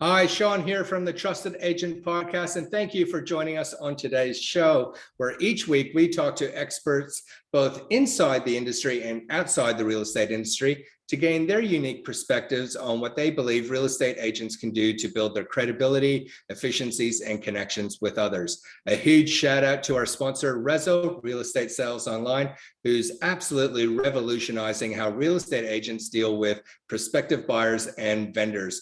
Hi, Sean here from the Trusted Agent Podcast, and thank you for joining us on today's show, where each week we talk to experts both inside the industry and outside the real estate industry to gain their unique perspectives on what they believe real estate agents can do to build their credibility, efficiencies, and connections with others. A huge shout out to our sponsor, Rezo, Real Estate Sales Online, who's absolutely revolutionizing how real estate agents deal with prospective buyers and vendors.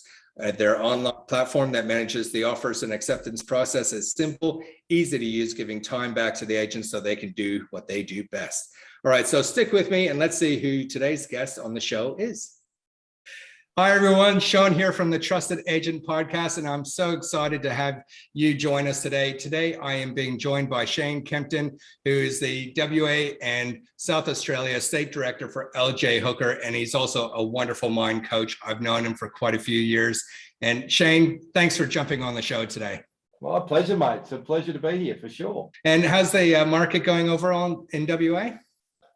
Their online platform that manages the offers and acceptance process is simple, easy to use, giving time back to the agents so they can do what they do best. All right, so stick with me and let's see who today's guest on the show is. Hi, everyone. Sean here from the Trusted Agent Podcast, and I'm so excited to have you join us today. Today, I am being joined by Shane Kempton, who is the WA and South Australia State Director for LJ Hooker, and he's also a wonderful mind coach. I've known him for quite a few years. And Shane, thanks for jumping on the show today. Well, pleasure, mate. It's a pleasure to be here for sure. And how's the market going overall in WA?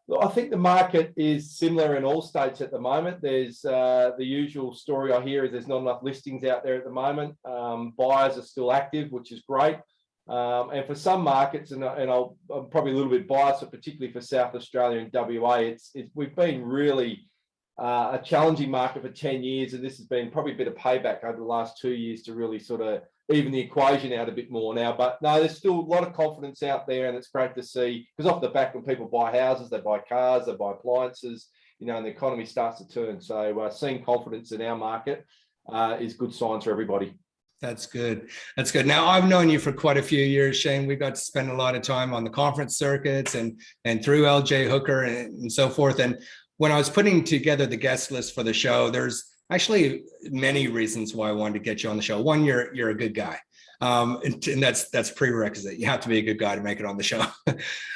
Well, I think the market is similar in all states at the moment. There's the usual story I hear is there's not enough listings out there at the moment. Buyers are still active, which is great. And for some markets, I'm probably a little bit biased, but particularly for South Australia and WA, we've been really a challenging market for 10 years, and this has been probably a bit of payback over the last 2 years to really sort of even the equation out a bit more now. But no, there's still a lot of confidence out there, and it's great to see, because off the back, when people buy houses, they buy cars, they buy appliances, and the economy starts to turn. So seeing confidence in our market is good signs for everybody. That's good. That's good. Now, I've known you for quite a few years, Shane. We got to spend a lot of time on the conference circuits and through LJ Hooker and so forth. And when I was putting together the guest list for the show, there's actually many reasons why I wanted to get you on the show. One, you're a good guy. And that's prerequisite. You have to be a good guy to make it on the show.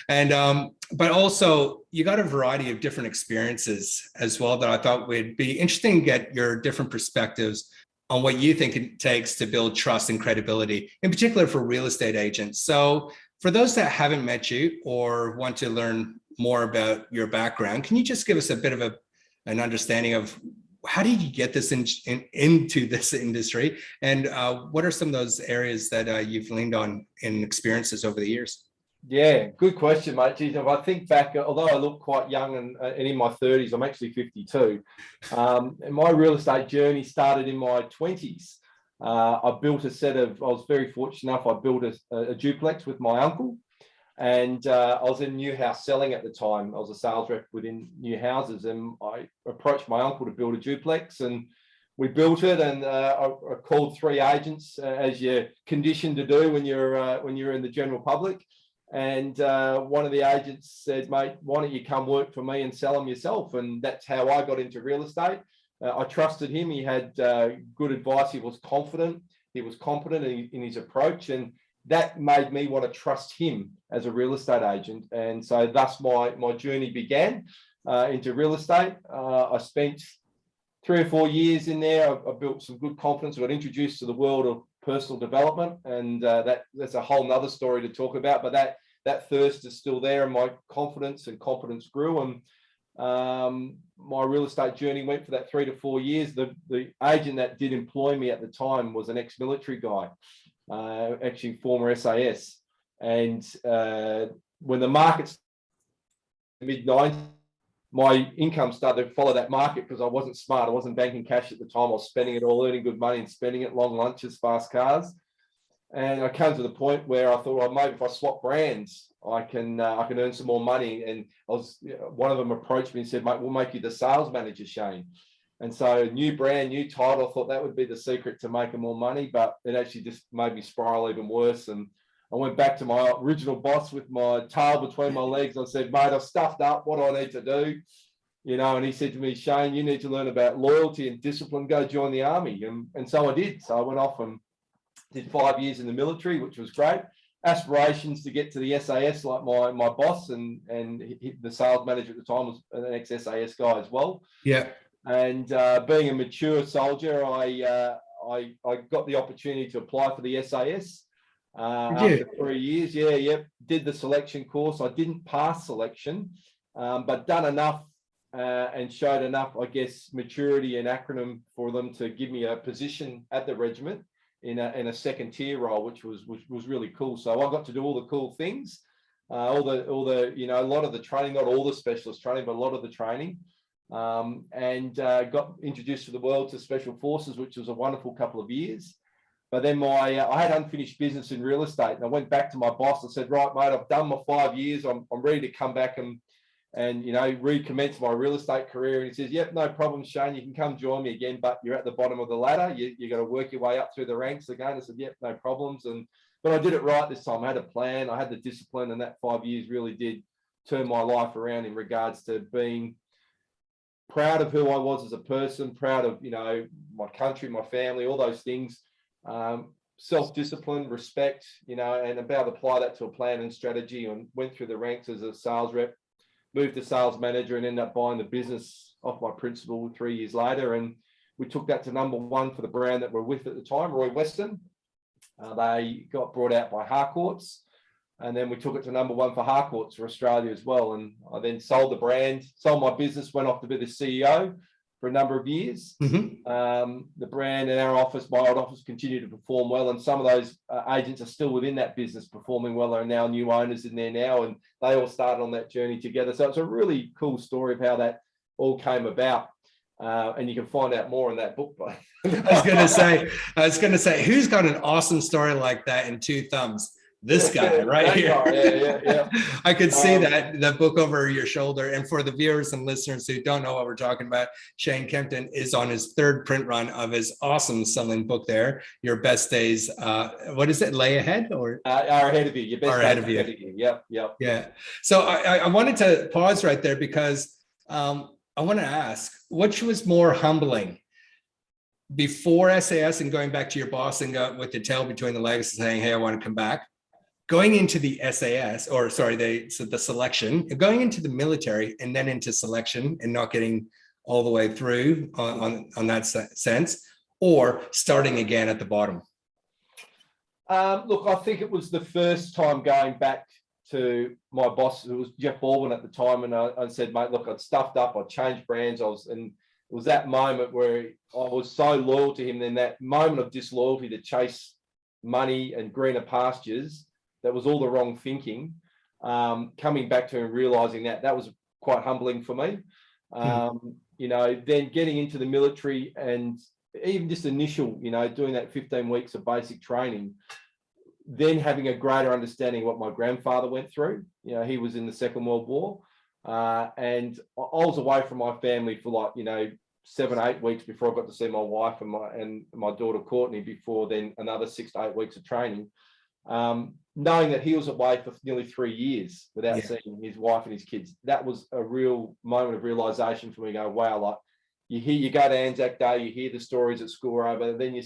And but also you got a variety of different experiences as well that I thought would be interesting to get your different perspectives on what you think it takes to build trust and credibility, in particular for real estate agents. So for those that haven't met you or want to learn more about your background, can you just give us a bit of an understanding of how did you get this into this industry, and what are some of those areas that you've leaned on in experiences over the years? Yeah, good question, mate. Geez, if I think back, although I look quite young and in my 30s, I'm actually 52. And my real estate journey started in my 20s. I was very fortunate enough, I built a duplex with my uncle. And I was in new house selling at the time. I was a sales rep within new houses, and I approached my uncle to build a duplex, and we built it. And I called 3 agents, as you're conditioned to do when you're in the general public. And one of the agents said, "Mate, why don't you come work for me and sell them yourself?" And that's how I got into real estate. I trusted him. He had good advice. He was confident. He was competent in his approach, and that made me want to trust him as a real estate agent. And so thus my journey began into real estate. I spent 3 or 4 years in there. I built some good confidence. I got introduced to the world of personal development, and that's a whole nother story to talk about. But that thirst is still there, and my confidence and competence grew. And my real estate journey went for that 3 to 4 years. The agent that did employ me at the time was an ex-military guy. Actually former SAS, and when the market's mid-90s, my income started to follow that market because I wasn't smart. I wasn't banking cash at the time. I was spending it all, earning good money and spending it, long lunches, fast cars. And I came to the point where I thought, well, maybe if I swap brands, I can earn some more money. And one of them approached me and said, "Mate, we'll make you the sales manager, Shane." And so new brand, new title, I thought that would be the secret to making more money, but it actually just made me spiral even worse. And I went back to my original boss with my tail between my legs. I said, "Mate, I've stuffed up. What do I need to do?" And he said to me, "Shane, you need to learn about loyalty and discipline. Go join the army." And so I did. So I went off and did 5 years in the military, which was great. Aspirations to get to the SAS like my boss, and the sales manager at the time was an ex-SAS guy as well. Yeah. And being a mature soldier, I got the opportunity to apply for the SAS after 3 years. Did the selection course. I didn't pass selection, but done enough and showed enough, I guess, maturity and acronym for them to give me a position at the regiment in a second tier role, which was really cool. So I got to do all the cool things, all the a lot of the training, not all the specialist training, but a lot of the training, and got introduced to the world to Special Forces, which was a wonderful couple of years. But then I had unfinished business in real estate, and I went back to my boss and said, right, mate, I've done my 5 years. I'm ready to come back and recommence my real estate career. And he says, yep, no problem, Shane, you can come join me again, but you're at the bottom of the ladder. You got to work your way up through the ranks again. I said, yep, no problems. But I did it right this time. I had a plan, I had the discipline, and that 5 years really did turn my life around in regards to being proud of who I was as a person, proud of, my country, my family, all those things. Self-discipline, respect, and about to apply that to a plan and strategy, and went through the ranks as a sales rep, moved to sales manager, and ended up buying the business off my principal 3 years later. And we took that to #1 for the brand that we're with at the time, Roy Weston. They got brought out by Harcourts, and then we took it to #1 for Harcourts for Australia as well. And I then sold the brand, sold my business, went off to be the CEO for a number of years. The brand and our office, my old office, continued to perform well, and some of those agents are still within that business performing well. There are now new owners in there now, and they all started on that journey together. So it's a really cool story of how that all came about, and you can find out more in that book. I was going to say, who's got an awesome story like that in two thumbs? This guy right here. Yeah. I could see that book over your shoulder. And for the viewers and listeners who don't know what we're talking about, Shane Kempton is on his third print run of his awesome selling book there, Your Best Days. What is it? Lay ahead or are ahead of you. Your best are days ahead of you. Yep. Yeah. So I wanted to pause right there because I want to ask, which was more humbling? Before SAS and going back to your boss and got with the tail between the legs and saying, hey, I want to come back. Going into the SAS, or sorry, the selection, going into the military and then into selection and not getting all the way through on that sense, or starting again at the bottom? Look, I think it was the first time going back to my boss. It was Jeff Baldwin at the time, and I said, mate, look, I'd stuffed up, I'd changed brands, and it was that moment where I was so loyal to him. Then that moment of disloyalty to chase money and greener pastures, that was all the wrong thinking. Coming back to and realizing that was quite humbling for me. Then getting into the military, and even just initial, doing that 15 weeks of basic training, then having a greater understanding of what my grandfather went through. He was in the Second World War, and I was away from my family for 7-8 weeks before I got to see my wife and my daughter Courtney, before then another 6 to 8 weeks of training. Knowing that he was away for nearly 3 years without seeing his wife and his kids, that was a real moment of realization for me. Go, wow, you go to Anzac Day, you hear the stories at school are over, then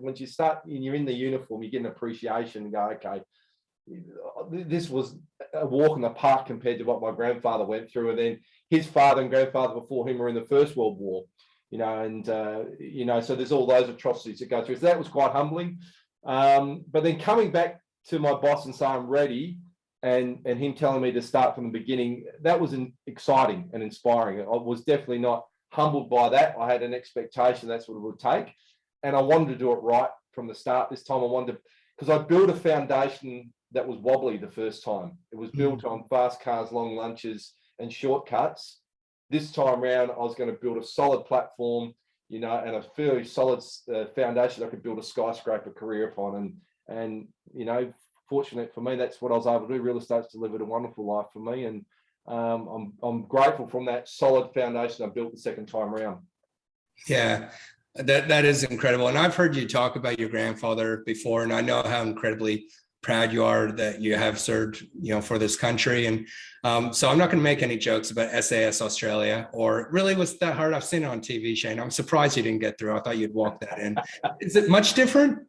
once you start and you're in the uniform, you get an appreciation and go, okay, this was a walk in the park compared to what my grandfather went through. And then his father and grandfather before him were in the First World War, so there's all those atrocities that go through. So that was quite humbling. But then coming back to my boss and saying I'm ready, and him telling me to start from the beginning, that was exciting and inspiring. I was definitely not humbled by that. I had an expectation that's what it would take, and I wanted to do it right from the start. This time I wanted to, because I built a foundation that was wobbly the first time. It was built on fast cars, long lunches, and shortcuts. This time around, I was going to build a solid platform, and a fairly solid foundation I could build a skyscraper career upon. And fortunate for me, that's what I was able to do. Real estate's delivered a wonderful life for me, and I'm grateful from that solid foundation I built the second time around. Yeah, that is incredible. And I've heard you talk about your grandfather before, and I know how incredibly proud you are that you have served, for this country. And so I'm not going to make any jokes about SAS Australia, or really was that hard. I've seen it on TV, Shane. I'm surprised you didn't get through. I thought you'd walk that in. Is it much different?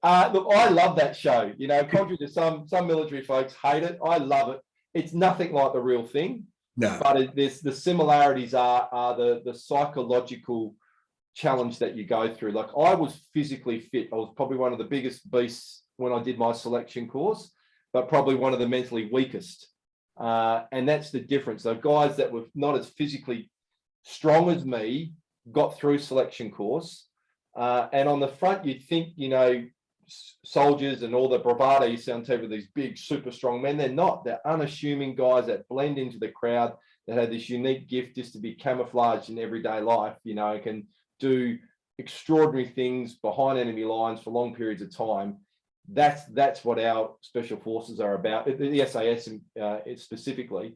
Look, I love that show. Contrary to some military folks hate it, I love it. It's nothing like the real thing. No. But the similarities are the psychological challenge that you go through. Like, I was physically fit. I was probably one of the biggest beasts when I did my selection course, but probably one of the mentally weakest. And that's the difference. So guys that were not as physically strong as me got through selection course. And on the front, you'd think, soldiers and all the bravado you see on TV with these big, super strong men. They're not. They're unassuming guys that blend into the crowd, that have this unique gift just to be camouflaged in everyday life, can do extraordinary things behind enemy lines for long periods of time. That's what our special forces are about, the SAS specifically.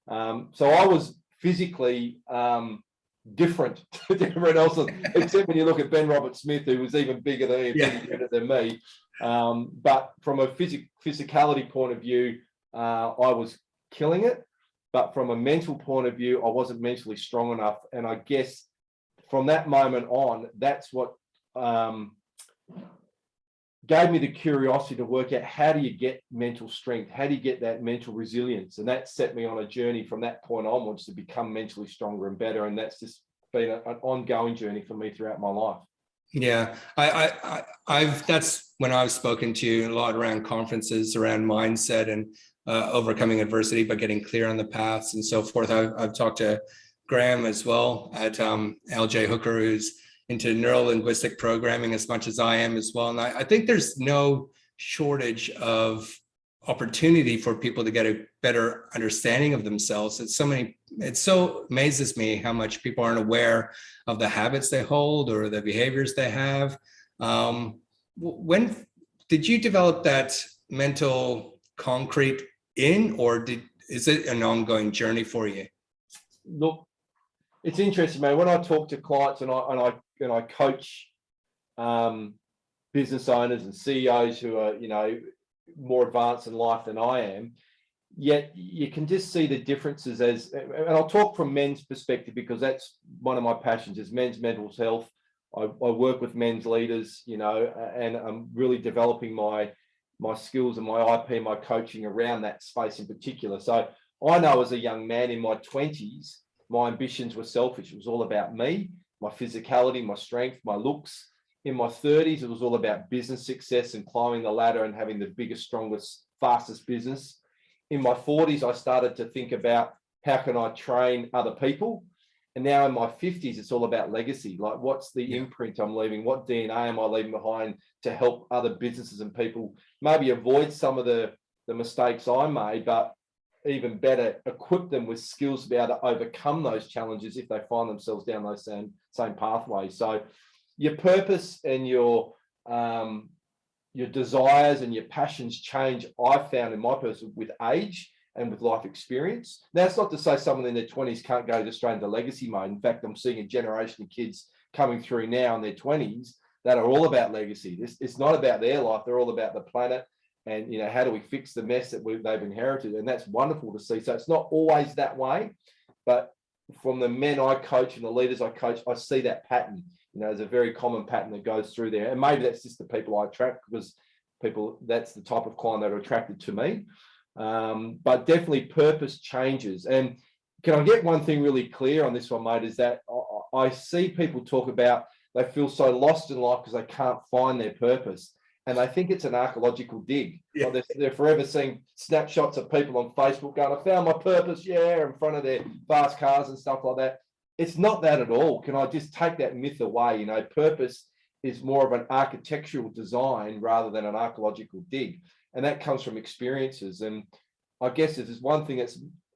So I was physically different to everyone else, except when you look at Ben Robert-Smith, who was even bigger than me. But from a physicality point of view, I was killing it. But from a mental point of view, I wasn't mentally strong enough. And I guess from that moment on, that's what gave me the curiosity to work out, how do you get mental strength? How do you get that mental resilience? And that set me on a journey from that point onwards to become mentally stronger and better. And that's just been an ongoing journey for me throughout my life. Yeah, I've that's when I've spoken to you a lot around conferences around mindset and overcoming adversity, but getting clear on the paths and so forth. I've talked to Graham as well at LJ Hooker, who's into neuro-linguistic programming as much as I am as well. And I think there's no shortage of opportunity for people to get a better understanding of themselves. It so amazes me how much people aren't aware of the habits they hold or the behaviors they have. When did you develop that mental concrete or is it an ongoing journey for you? Look, it's interesting, man. When I talk to clients and I coach business owners and CEOs who are, more advanced in life than I am, yet you can just see the differences and I'll talk from men's perspective because that's one of my passions is men's mental health. I work with men's leaders, and I'm really developing my skills and my IP, my coaching around that space in particular. So I know as a young man in my 20s, my ambitions were selfish. It was all about me, my physicality, my strength, my looks. In my 30s, it was all about business success and climbing the ladder and having the biggest, strongest, fastest business. In my 40s, I started to think about how can I train other people? And now in my 50s, it's all about legacy. Like, what's the imprint I'm leaving? What DNA am I leaving behind to help other businesses and people maybe avoid some of the mistakes I made, but even better, equip them with skills to be able to overcome those challenges if they find themselves down those same pathways. So your purpose and your desires and your passions change, I've found in my person, with age and with life experience. Now, it's not to say someone in their 20s can't go straight into legacy mode. In fact, I'm seeing a generation of kids coming through now in their 20s that are all about legacy. It's not about their life. They're all about the planet and, how do we fix the mess that they've inherited? And that's wonderful to see. So it's not always that way, but from the men I coach and the leaders I coach, I see that pattern. There's a very common pattern that goes through there. And maybe that's just the people I attract because that's the type of client that are attracted to me. But definitely purpose changes. And can I get one thing really clear on this one, mate, is that I see people talk about they feel so lost in life because they can't find their purpose. And they think it's an archaeological dig. Yeah. Like they're forever seeing snapshots of people on Facebook going, I found my purpose, in front of their fast cars and stuff like that. It's not that at all. Can I just take that myth away? Purpose is more of an architectural design rather than an archaeological dig. And that comes from experiences. And I guess if there's one thing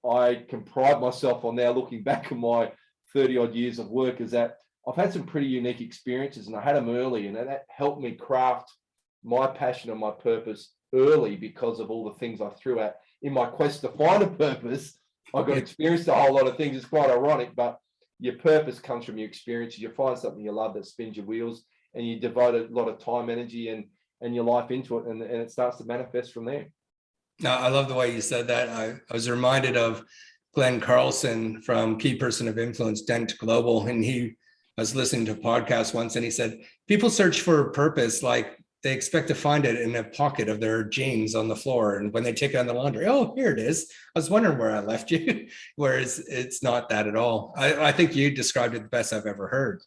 I can pride myself on now, looking back on my 30 odd years of work, is that I've had some pretty unique experiences and I had them early, and that helped me craft my passion and my purpose early because of all the things I threw at in my quest to find a purpose. I got experienced a whole lot of things. It's quite ironic, but your purpose comes from your experiences. You find something you love that spins your wheels and you devote a lot of time, energy and your life into it, and it starts to manifest from there. Now, I love the way you said that. I was reminded of Glenn Carlson from Key Person of Influence, Dent Global, and I was listening to a podcast once and he said, people search for a purpose like they expect to find it in a pocket of their jeans on the floor. And when they take it on the laundry, oh, here it is. I was wondering where I left you. Whereas it's not that at all. I think you described it the best I've ever heard.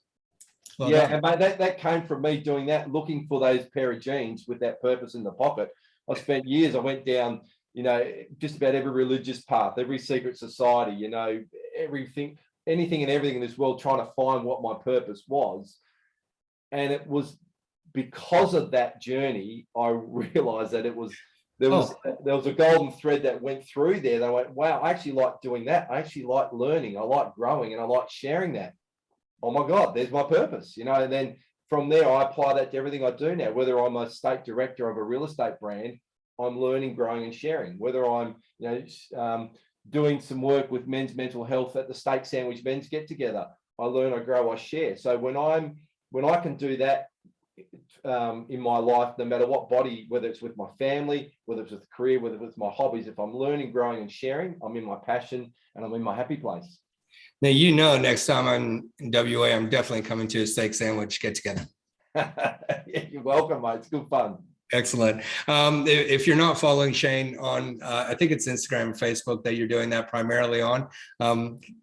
Well, yeah, and mate, that came from me doing that, looking for those pair of jeans with that purpose in the pocket. I spent years, I went down just about every religious path, every secret society, everything, anything and everything in this world, trying to find what my purpose was. And it was because of that journey, I realized that there was a golden thread that went through there. They went, wow, I actually like doing that. I actually like learning. I like growing, and I like sharing that. Oh my God, there's my purpose, And then from there, I apply that to everything I do now. Whether I'm a state director of a real estate brand, I'm learning, growing, and sharing. Whether I'm, doing some work with men's mental health at the Steak Sandwich Men's Get Together, I learn, I grow, I share. So when I can do that in my life, no matter what body, whether it's with my family, whether it's with career, whether it's with my hobbies, if I'm learning, growing, and sharing, I'm in my passion and I'm in my happy place. Now, next time I'm in WA, I'm definitely coming to a Steak Sandwich Get Together. Yeah, you're welcome, mate. It's good fun. Excellent. If you're not following Shane on, I think it's Instagram and Facebook that you're doing that primarily on,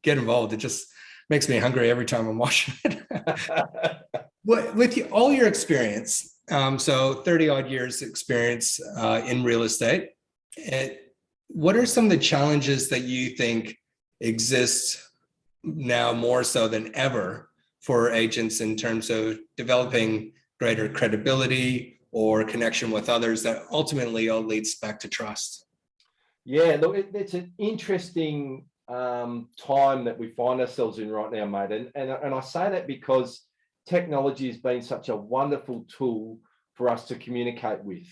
get involved. It just makes me hungry every time I'm watching it. With all your experience, so 30 odd years experience in real estate, what are some of the challenges that you think exist now more so than ever for agents in terms of developing greater credibility or connection with others that ultimately all leads back to trust? Yeah, look, it's an interesting time that we find ourselves in right now, mate. And I say that because technology has been such a wonderful tool for us to communicate with.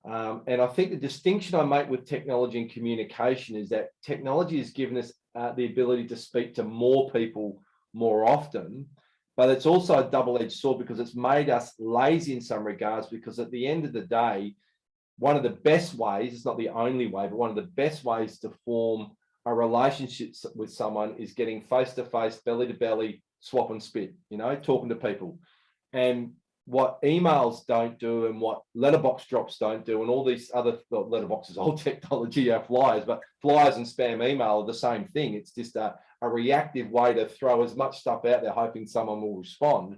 And I think the distinction I make with technology and communication is that technology has given us the ability to speak to more people more often, but it's also a double-edged sword because it's made us lazy in some regards, because at the end of the day, one of the best ways, it's not the only way, but one of the best ways to form a relationship with someone is getting face-to-face, belly-to-belly, swap and spit, talking to people. And what emails don't do and what letterbox drops don't do and all these other, letterbox is old technology, flyers, but flyers and spam email are the same thing. It's just a reactive way to throw as much stuff out there hoping someone will respond.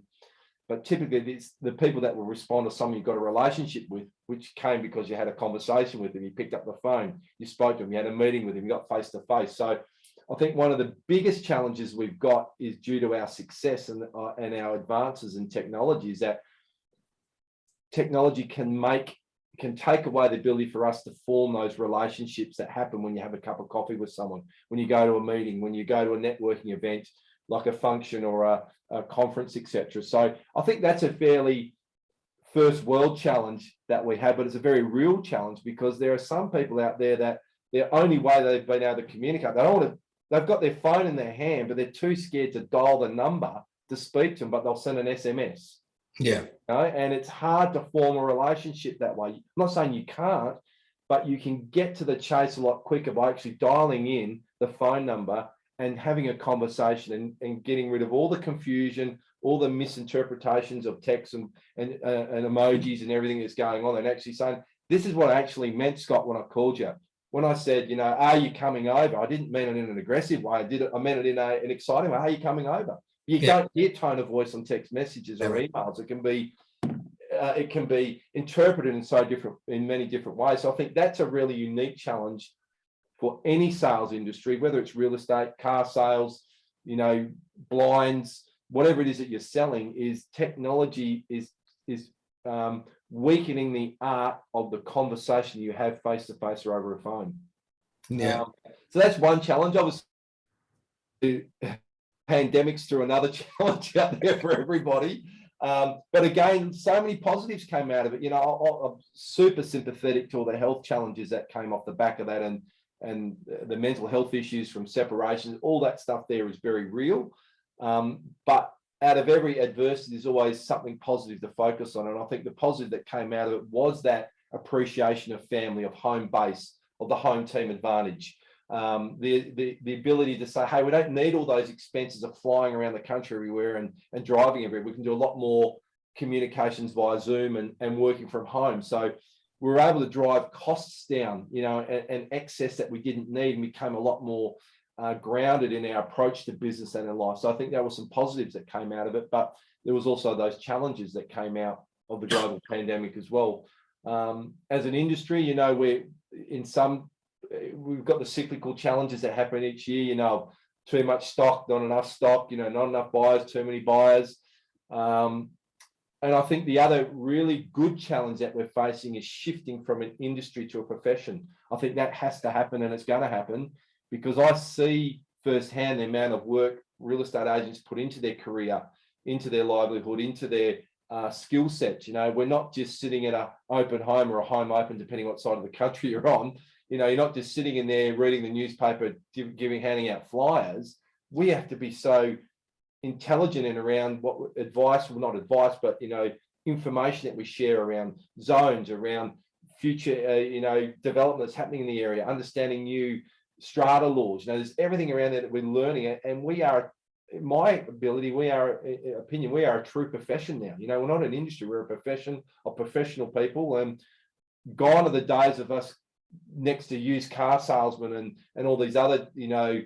But typically it's the people that will respond to someone you've got a relationship with, which came because you had a conversation with them, you picked up the phone, you spoke to them, you had a meeting with them, you got face to face. So I think one of the biggest challenges we've got is due to our success and our advances in technology is that technology can take away the ability for us to form those relationships that happen when you have a cup of coffee with someone, when you go to a meeting, when you go to a networking event, like a function or a conference, etc. So I think that's a fairly first world challenge that we have, but it's a very real challenge because there are some people out there that the only way they've been able to communicate, they've got their phone in their hand, but they're too scared to dial the number to speak to them, but they'll send an SMS. Yeah. And it's hard to form a relationship that way. I'm not saying you can't, but you can get to the chase a lot quicker by actually dialing in the phone number and having a conversation and getting rid of all the confusion, all the misinterpretations of text and emojis and everything that's going on, and actually saying, this is what I actually meant, Scott, when I called you. When I said, are you coming over? I didn't mean it in an aggressive way. I meant it in an exciting way. Are you coming over? You don't hear tone of voice on text messages or emails. It can be interpreted in many different ways. So I think that's a really unique challenge for any sales industry, whether it's real estate, car sales, blinds, whatever it is that you're selling. Is technology is weakening the art of the conversation you have face to face or over a phone. Yeah. So that's one challenge. Obviously, pandemics threw another challenge out there for everybody. But again, so many positives came out of it. I'm super sympathetic to all the health challenges that came off the back of that, and the mental health issues from separation. All that stuff there is very real. But out of every adversity, there's always something positive to focus on. And I think the positive that came out of it was that appreciation of family, of home base, of the home team advantage. The ability to say, hey, we don't need all those expenses of flying around the country everywhere and driving everywhere. We can do a lot more communications via Zoom and working from home. So we were able to drive costs down, and excess that we didn't need, and became a lot more grounded in our approach to business and in life. So I think there were some positives that came out of it, but there was also those challenges that came out of the global pandemic as well. As an industry, in some, we've got the cyclical challenges that happen each year, you know, too much stock, not enough stock, you know, not enough buyers, too many buyers. And I think the other really good challenge that we're facing is shifting from an industry to a profession. I think that has to happen, and it's going to happen, because I see firsthand the amount of work real estate agents put into their career, into their livelihood, into their skill sets. You know, we're not just sitting at an open home or a home open, depending what side of the country you're on. You know, you're not just sitting in there reading the newspaper, handing out flyers. We have to be so intelligent and around what advice, well, not advice, but, you know, information that we share around zones, around future, you know, development that's happening in the area, understanding new strata laws. You know, there's everything around there that we're learning, and we are, in my ability, we are a true profession now. You know, we're not an industry, we're a profession of professional people. And gone are the days of us next to used car salesmen and all these other, you know,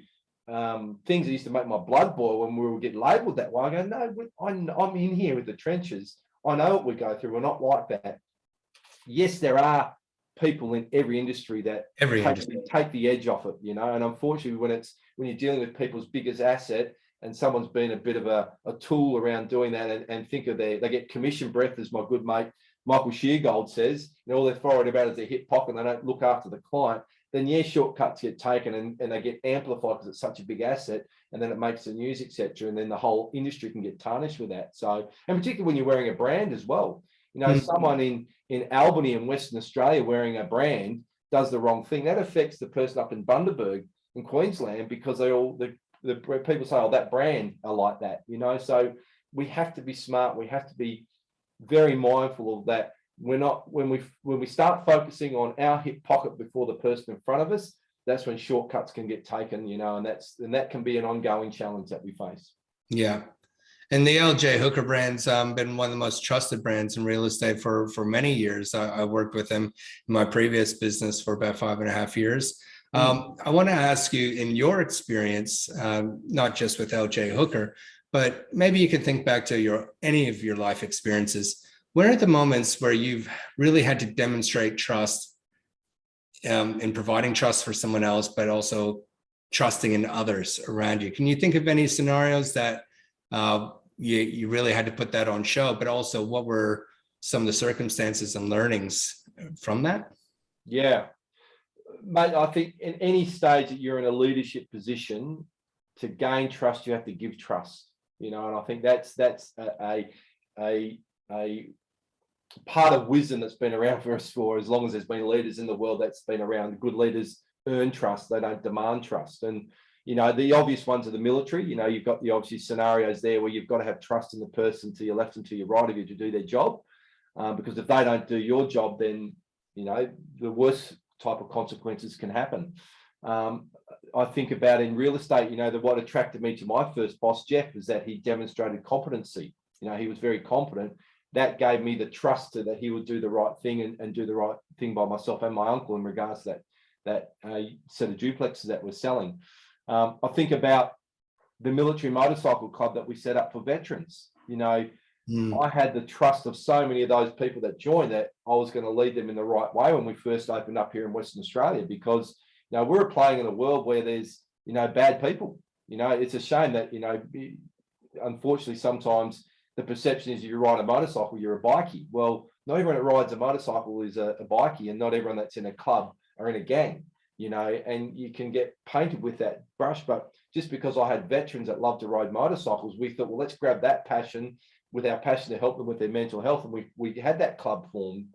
things that used to make my blood boil when we would get labelled that way. I go, no, I'm in here with the trenches. I know what we go through. We're not like that. Yes, there are people in every industry that take the edge off it, you know. And unfortunately, when you're dealing with people's biggest asset, and someone's been a bit of a tool around doing that, and think of they get commission breath, as my good mate Michael Sheargold says, you know, all they're worried about is their hip pocket and they don't look after the client, then yeah, shortcuts get taken and they get amplified because it's such a big asset, and then it makes the news, etc. And then the whole industry can get tarnished with that. So, and particularly when you're wearing a brand as well, you know, someone in Albany in Western Australia wearing a brand does the wrong thing, that affects the person up in Bundaberg in Queensland, because the people say, oh, that brand are like that, you know. So we have to be smart. We have to be very mindful of that. We're not, when we start focusing on our hip pocket before the person in front of us, that's when shortcuts can get taken, you know, and that can be an ongoing challenge that we face. Yeah. And the LJ Hooker brand's been one of the most trusted brands in real estate for many years. I worked with them in my previous business for about 5.5 years. I want to ask you, in your experience, not just with LJ Hooker, but maybe you could think back to any of your life experiences. What are the moments where you've really had to demonstrate trust in providing trust for someone else, but also trusting in others around you? Can you think of any scenarios that you really had to put that on show, but also what were some of the circumstances and learnings from that? Yeah. Mate, I think in any stage that you're in a leadership position, to gain trust, you have to give trust, you know. And I think that's a part of wisdom that's been around for us for as long as there's been leaders in the world. That's been around. Good leaders earn trust, they don't demand trust. And, you know, the obvious ones are the military. You know, you've got the obvious scenarios there where you've got to have trust in the person to your left and to your right of you to do their job, because if they don't do your job, then, you know, the worst type of consequences can happen. I think about in real estate, you know, what attracted me to my first boss, Jeff, is that he demonstrated competency. You know, he was very competent. That gave me the trust that he would do the right thing and do the right thing by myself and my uncle in regards to that set of duplexes that we're selling. I think about the military motorcycle club that we set up for veterans. You know, I had the trust of so many of those people that joined that I was going to lead them in the right way when we first opened up here in Western Australia, because, you know, we're playing in a world where there's, you know, bad people. You know, it's a shame that, you know, unfortunately, sometimes the perception is you ride a motorcycle, you're a bikie. Well, not everyone that rides a motorcycle is a bikie, and not everyone that's in a club are in a gang, you know, and you can get painted with that brush. But just because I had veterans that love to ride motorcycles, we thought, well, let's grab that passion with our passion to help them with their mental health. And we had that club formed.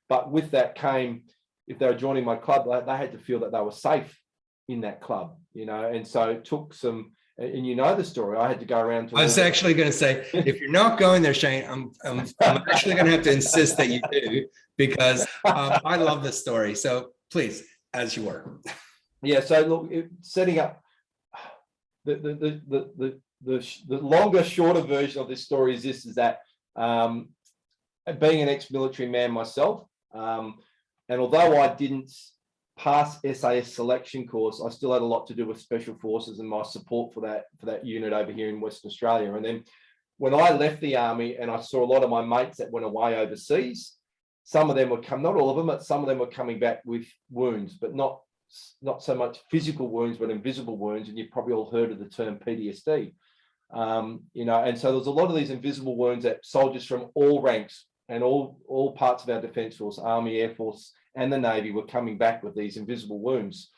But with that came, if they were joining my club, they had to feel that they were safe in that club, you know. And so it took some, and you know the story, I had to go around to— I was actually going to say, if you're not going there, Shane, I'm actually going to have to insist that you do, because I love this story. So please, as you were. Yeah. So look, setting up the longer, shorter version of this story is that being an ex-military man myself, and although I didn't pass SAS selection course, I still had a lot to do with special forces and my support for that unit over here in Western Australia. And then when I left the army and I saw a lot of my mates that went away overseas, some of them would come, not all of them, but some of them were coming back with wounds, but not so much physical wounds, but invisible wounds. And you've probably all heard of the term PTSD. And so there's a lot of these invisible wounds that soldiers from all ranks and all parts of our Defence Force, Army, Air Force, and the Navy were coming back with these invisible wounds.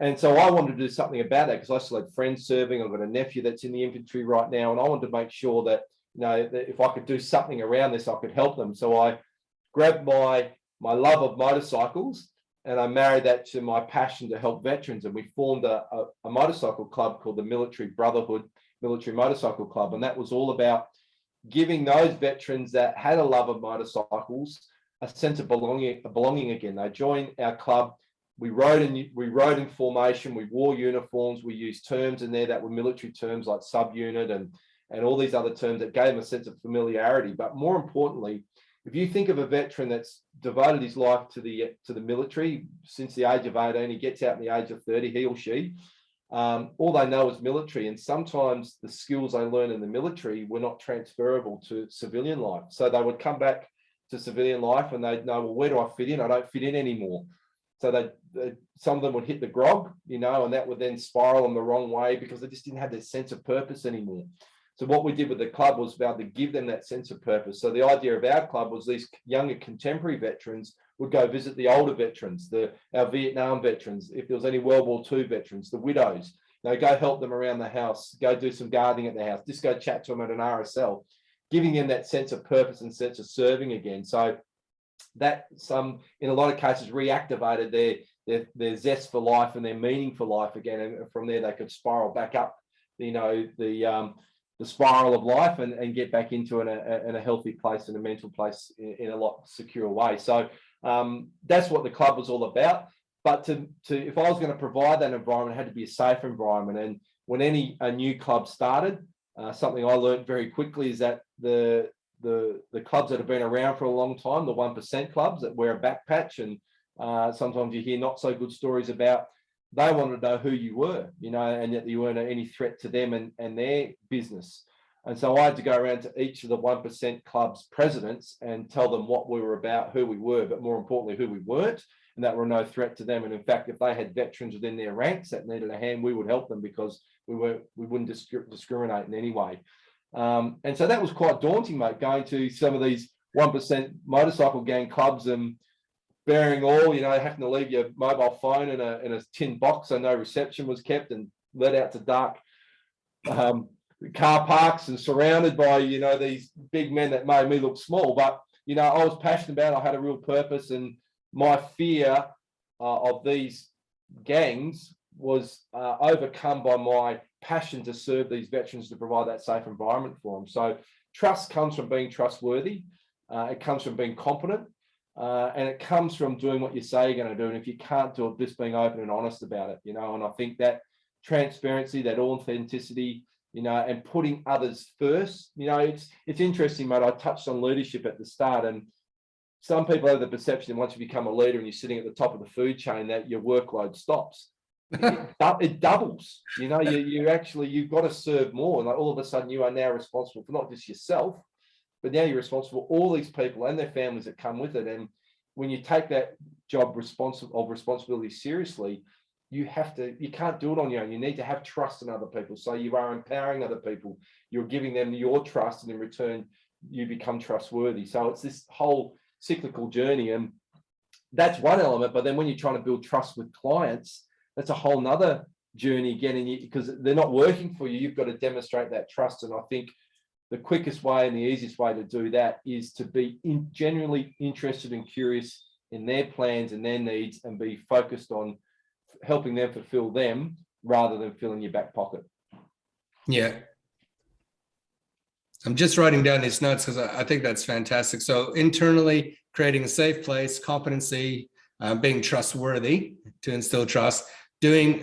And so I wanted to do something about that, because I still had friends serving. I've got a nephew that's in the infantry right now, and I wanted to make sure that, that if I could do something around this, I could help them. So I grabbed my love of motorcycles, and I married that to my passion to help veterans. And we formed a motorcycle club called the Military Brotherhood Military Motorcycle Club. And that was all about giving those veterans that had a love of motorcycles a sense of belonging again. They joined our club. We rode in formation. We wore uniforms. We used terms in there that were military terms like subunit and all these other terms that gave them a sense of familiarity. But more importantly, if you think of a veteran that's devoted his life to the military since the age of 18, he gets out in the age of 30, he or she, all they know is military. And sometimes the skills they learn in the military were not transferable to civilian life. So they would come back to civilian life and they'd know, well, where do I fit in? I don't fit in anymore. So some of them would hit the grog, and that would then spiral them the wrong way because they just didn't have their sense of purpose anymore. So what we did with the club was about to give them that sense of purpose. So the idea of our club was these younger contemporary veterans would go visit the older veterans, our Vietnam veterans, if there was any World War II veterans, the widows, go help them around the house, go do some gardening at the house, just go chat to them at an RSL, giving them that sense of purpose and sense of serving again. So that in a lot of cases reactivated their zest for life and their meaning for life again. And from there they could spiral back up, the spiral of life and get back into in a healthy place and a mental place in a lot secure way. So that's what the club was all about. But if I was going to provide that environment, it had to be a safe environment. And when a new club started, something I learned very quickly is that the clubs that have been around for a long time, the 1% clubs that wear a back patch, and sometimes you hear not so good stories about, they wanted to know who you were, and that you weren't any threat to them and their business. And so I had to go around to each of the 1% clubs presidents and tell them what we were about, who we were, but more importantly, who we weren't, and that were no threat to them. And in fact, if they had veterans within their ranks that needed a hand, we would help them because we wouldn't discriminate in any way. And so that was quite daunting, mate, going to some of these 1% motorcycle gang clubs and bearing all, having to leave your mobile phone in a tin box so no reception was kept and let out to dark car parks and surrounded by, these big men that made me look small. But, I was passionate about it. I had a real purpose, and my fear of these gangs was overcome by my passion to serve these veterans, to provide that safe environment for them. So trust comes from being trustworthy. It comes from being competent. And it comes from doing what you say you're going to do. And if you can't do it, just being open and honest about it, and I think that transparency, that authenticity, and putting others first, it's interesting, mate. I touched on leadership at the start, and some people have the perception that once you become a leader and you're sitting at the top of the food chain, that your workload stops. It doubles. You've got to serve more. And like all of a sudden you are now responsible for not just yourself, but now you're responsible for all these people and their families that come with it. And when you take that job responsibility seriously, you can't do it on your own. You need to have trust in other people. So you are empowering other people. You're giving them your trust, and in return, you become trustworthy. So it's this whole cyclical journey. And that's one element. But then when you're trying to build trust with clients, that's a whole nother journey again. Because they're not working for you, you've got to demonstrate that trust. And I think the quickest way and the easiest way to do that is to be genuinely interested and curious in their plans and their needs, and be focused on helping them fulfill them rather than filling your back pocket. Yeah. I'm just writing down these notes because I think that's fantastic. So internally, creating a safe place, competency, being trustworthy to instill trust, doing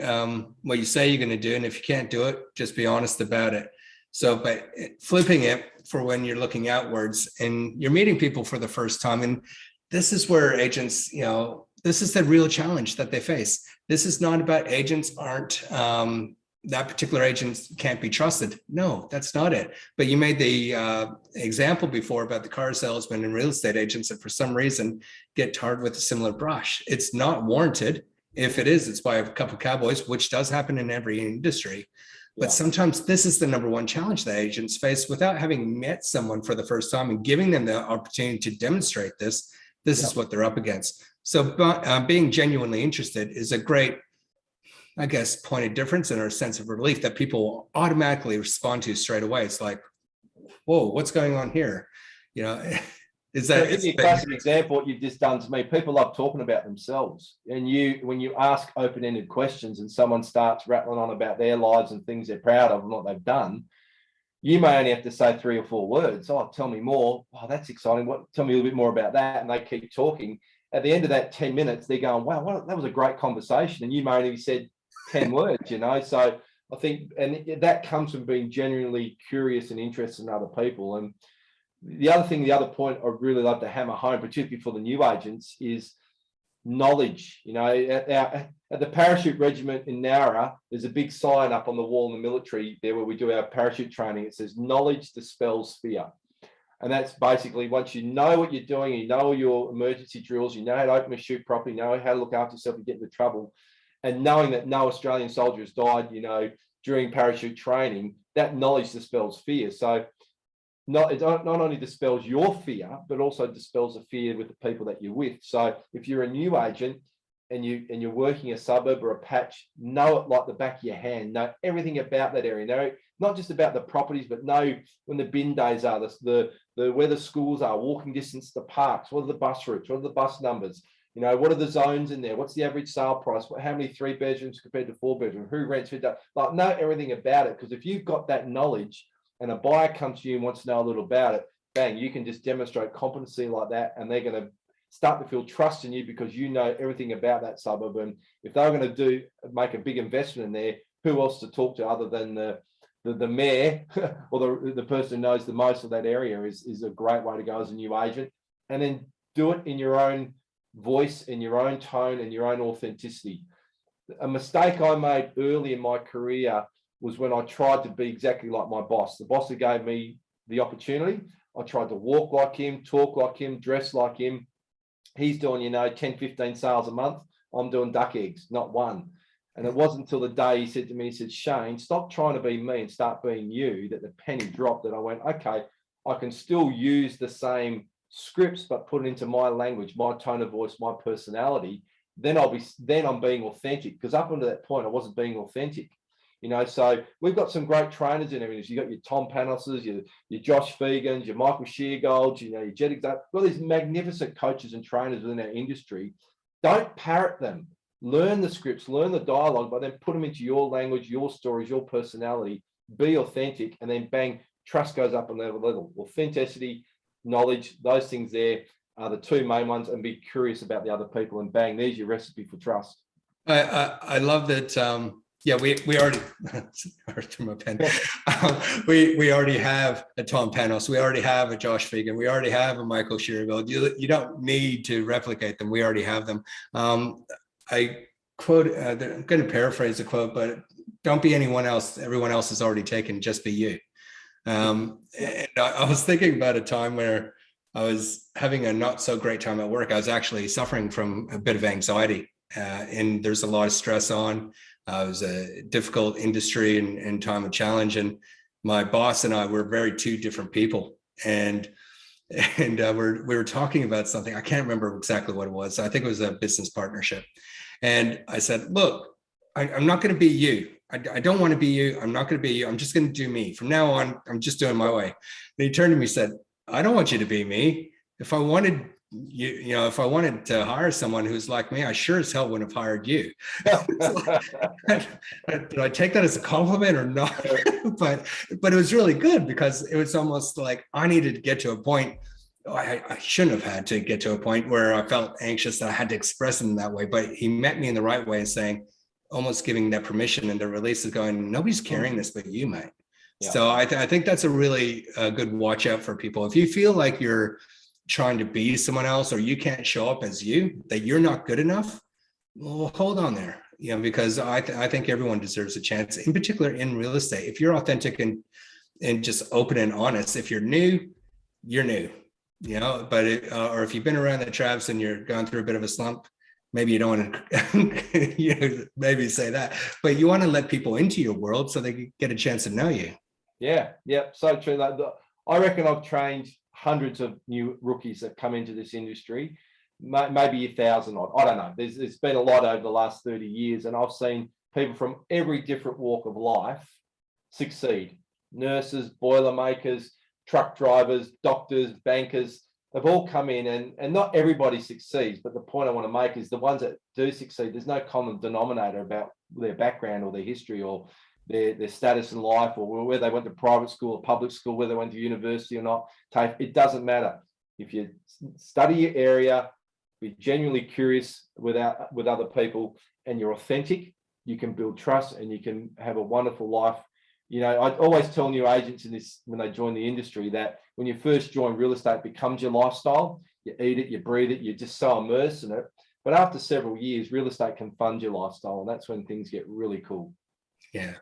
what you say you're going to do. And if you can't do it, just be honest about it. So by flipping it for when you're looking outwards and you're meeting people for the first time, and this is where agents, this is the real challenge that they face. This is not about agents aren't that particular agent can't be trusted. No, that's not it. But you made the example before about the car salesman and real estate agents that for some reason get tarred with a similar brush. It's not warranted. If it is, it's by a couple of cowboys, which does happen in every industry. But sometimes this is the number one challenge that agents face without having met someone for the first time and giving them the opportunity to demonstrate this. This is what they're up against. So being genuinely interested is a great, I guess, point of difference in our sense of relief that people automatically respond to straight away. It's like, whoa, what's going on here? You know, is that give you a classic example? What you've just done to me. People love talking about themselves, and when you ask open-ended questions and someone starts rattling on about their lives and things they're proud of and what they've done, you may only have to say 3 or 4 words. Oh, tell me more. Oh, that's exciting. Tell me a little bit more about that. And they keep talking. At the end of that 10 minutes, they're going, wow, that was a great conversation. And you may only have said 10 words, you know. So I think, and that comes from being genuinely curious and interested in other people. And the other point I'd really love to hammer home, particularly for the new agents, is knowledge. You know, at the parachute regiment in Nowra, there's a big sign up on the wall in the military there where we do our parachute training. It says knowledge dispels fear. And that's basically, once you know what you're doing, you know your emergency drills, you know how to open a chute properly, you know how to look after yourself and get into trouble, and knowing that no Australian soldier has died, you know, during parachute training, that knowledge dispels fear. So it not only dispels your fear, but also dispels the fear with the people that you're with. So if you're a new agent and you're working a suburb or a patch, know it like the back of your hand, know everything about that area, know not just about the properties, but know when the bin days are, the where the schools are, walking distance to the parks, what are the bus routes, what are the bus numbers, you know, what are the zones in there, what's the average sale price, how many 3 bedrooms compared to 4 bedrooms, who rents it, like know everything about it. Because if you've got that knowledge and a buyer comes to you and wants to know a little about it, bang, you can just demonstrate competency like that, and they're going to start to feel trust in you because you know everything about that suburb. And if they're going to make a big investment in there, who else to talk to other than the mayor or the person who knows the most of that area is a great way to go as a new agent. And then do it in your own voice, in your own tone, and your own authenticity. A mistake I made early in my career was when I tried to be exactly like my boss, the boss who gave me the opportunity. I tried to walk like him, talk like him, dress like him. He's doing, you know, 10, 15 sales a month. I'm doing duck eggs, not one. And it wasn't until the day he said to me, he said, Shane, stop trying to be me and start being you, that the penny dropped, that I went, okay, I can still use the same scripts, but put it into my language, my tone of voice, my personality. Then I'm being authentic, because up until that point, I wasn't being authentic. You know, so we've got some great trainers in everything. You got your Tom Panoses, your Josh Fegans, your Michael Sheargolds, you know, your Jet Exam. All these magnificent coaches and trainers within our industry. Don't parrot them. Learn the scripts, learn the dialogue, but then put them into your language, your stories, your personality. Be authentic, and then bang, trust goes up another level. Authenticity, knowledge, those things there are the 2 main ones, and be curious about the other people, and bang, there's your recipe for trust. I love that. Yeah, we already my pen. We already have a Tom Panos. We already have a Josh Fegan. We already have a Michael Sheargold. You don't need to replicate them. We already have them. I quote. I'm going to paraphrase the quote, but don't be anyone else. Everyone else is already taken. Just be you. And I was thinking about a time where I was having a not so great time at work. I was actually suffering from a bit of anxiety, and there's a lot of stress on. It was a difficult industry and time of challenge. And my boss and I were very 2 different people. And we were talking about something. I can't remember exactly what it was. I think it was a business partnership. And I said, look, I'm not going to be you. I don't want to be you. I'm not going to be you. I'm just going to do me. From now on, I'm just doing my way. And he turned to me and said, I don't want you to be me. If I wanted if I wanted to hire someone who's like me, I sure as hell wouldn't have hired you. Did I take that as a compliment or not? but it was really good, because it was almost like I needed to get to a point. I shouldn't have had to get to a point where I felt anxious that I had to express it in that way. But he met me in the right way, saying, almost giving that permission and the release of going, nobody's carrying this but you, mate. Yeah. So I think that's a really good watch out for people. If you feel like you're trying to be someone else, or you can't show up as you, that you're not good enough, well, hold on there. because I think everyone deserves a chance, in particular in real estate. If you're authentic and just open and honest, if you're new, you're new, but or if you've been around the traps and you're going through a bit of a slump, maybe you don't want to maybe say that, but you want to let people into your world so they can get a chance to know you. Yeah, so true. Like I reckon I've trained hundreds of new rookies that come into this industry, maybe 1,000 odd. I don't know. There's been a lot over the last 30 years, and I've seen people from every different walk of life succeed. Nurses, boilermakers, truck drivers, doctors, bankers, they've all come in, and not everybody succeeds. But the point I want to make is the ones that do succeed, there's no common denominator about their background or their history or their status in life, or where they went to private school or public school, whether they went to university or not. It doesn't matter. If you study your area, be genuinely curious with other people, and you're authentic, you can build trust and you can have a wonderful life. I always tell new agents in this, when they join the industry, that when you first join real estate, it becomes your lifestyle. You eat it, you breathe it, you're just so immersed in it. But after several years, real estate can fund your lifestyle, and that's when things get really cool. Yeah.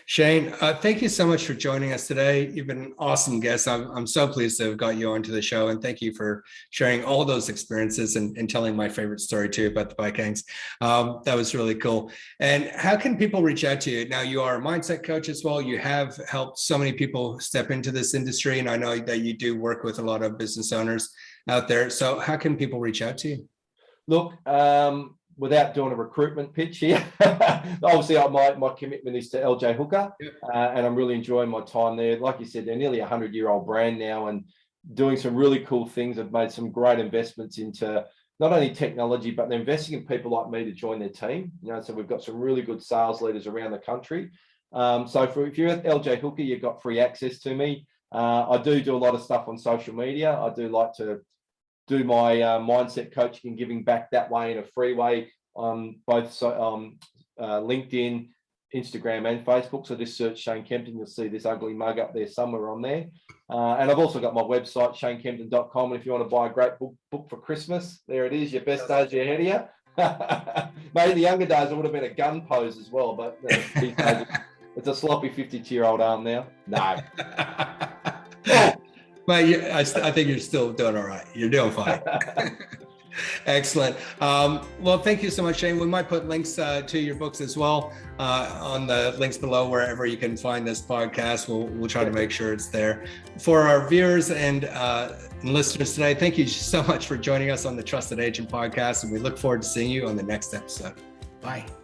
Shane, thank you so much for joining us today. You've been an awesome guest. I'm so pleased to have got you onto the show, and thank you for sharing all those experiences and telling my favorite story too about the Vikings. That was really cool. And how can people reach out to you? Now, you are a mindset coach as well. You have helped so many people step into this industry, and I know that you do work with a lot of business owners out there. So how can people reach out to you? Look, without doing a recruitment pitch here, obviously my commitment is to LJ Hooker, and I'm really enjoying my time there. Like you said, they're nearly a 100-year-old brand now and doing some really cool things. I've made some great investments into not only technology, but they're investing in people like me to join their team. So we've got some really good sales leaders around the country. If you're at LJ Hooker, you've got free access to me. I do a lot of stuff on social media. I do like to do my mindset coaching and giving back that way in a free way on both LinkedIn, Instagram and Facebook. So just search Shane Kempton, you'll see this ugly mug up there somewhere on there. And I've also got my website, shanekempton.com. And if you want to buy a great book for Christmas, there it is, your best days are ahead of you. Maybe the younger days, it would have been a gun pose as well, but it's a sloppy 52-year-old arm now. No. But I think you're still doing all right. You're doing fine. Excellent. Well, thank you so much, Shane. We might put links to your books as well on the links below, wherever you can find this podcast. We'll try to make sure it's there. For our viewers and listeners today, thank you so much for joining us on the Trusted Agent Podcast, and we look forward to seeing you on the next episode. Bye.